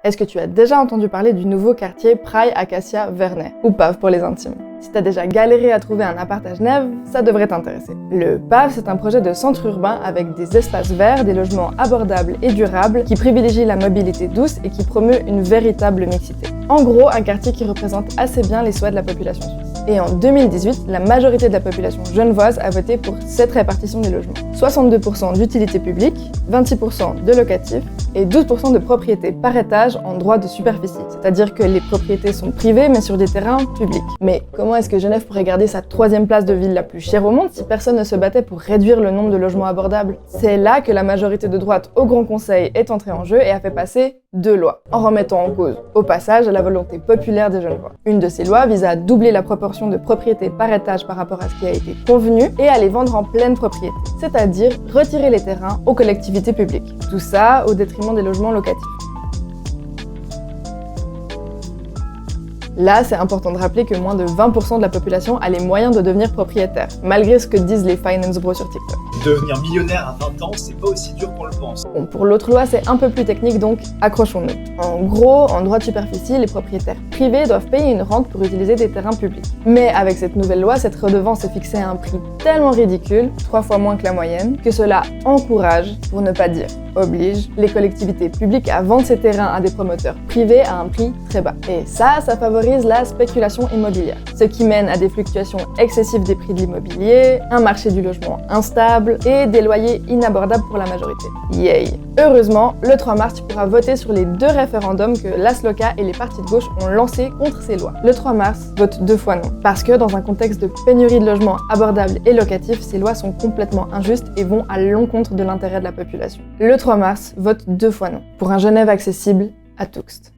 Est-ce que tu as déjà entendu parler du nouveau quartier Praille Acacia Vernet, ou PAV pour les intimes? Si t'as déjà galéré à trouver un appart à Genève, ça devrait t'intéresser. Le PAV, c'est un projet de centre urbain avec des espaces verts, des logements abordables et durables qui privilégient la mobilité douce et qui promeut une véritable mixité. En gros, un quartier qui représente assez bien les souhaits de la population suisse. Et en 2018, la majorité de la population genevoise a voté pour cette répartition des logements. 62% d'utilité publique, 26% de locatifs et 12% de propriétés par étage en droit de superficie. C'est-à-dire que les propriétés sont privées mais sur des terrains publics. Mais comment est-ce que Genève pourrait garder sa 3e place de ville la plus chère au monde si personne ne se battait pour réduire le nombre de logements abordables? C'est là que la majorité de droite au Grand Conseil est entrée en jeu et a fait passer 2 lois, en remettant en cause, au passage, la volonté populaire des Genevois. Une de ces lois vise à doubler la proportion de propriétés par étage par rapport à ce qui a été convenu et à les vendre en pleine propriété, c'est-à-dire retirer les terrains aux collectivités publiques. Tout ça au détriment des logements locatifs. Là, c'est important de rappeler que moins de 20% de la population a les moyens de devenir propriétaire, malgré ce que disent les finance bros sur TikTok. Devenir millionnaire à 20 ans, c'est pas aussi dur qu'on le pense. Bon, pour l'autre loi, c'est un peu plus technique, donc accrochons-nous. En gros, en droit de superficie, les propriétaires privés doivent payer une rente pour utiliser des terrains publics. Mais avec cette nouvelle loi, cette redevance est fixée à un prix tellement ridicule, 3 fois moins que la moyenne, que cela encourage, pour ne pas dire oblige, les collectivités publiques à vendre ces terrains à des promoteurs privés à un prix très bas. Et ça favorise la spéculation immobilière, ce qui mène à des fluctuations excessives des prix de l'immobilier, un marché du logement instable et des loyers inabordables pour la majorité. Yay! Heureusement, le 3 mars, tu pourras voter sur les 2 référendums que l'ASLOCA et les partis de gauche ont lancés contre ces lois. Le 3 mars, vote 2 fois non. Parce que dans un contexte de pénurie de logements abordables et locatifs, ces lois sont complètement injustes et vont à l'encontre de l'intérêt de la population. Le 3 mars, vote 2 fois non. Pour un Genève accessible à Tuxt.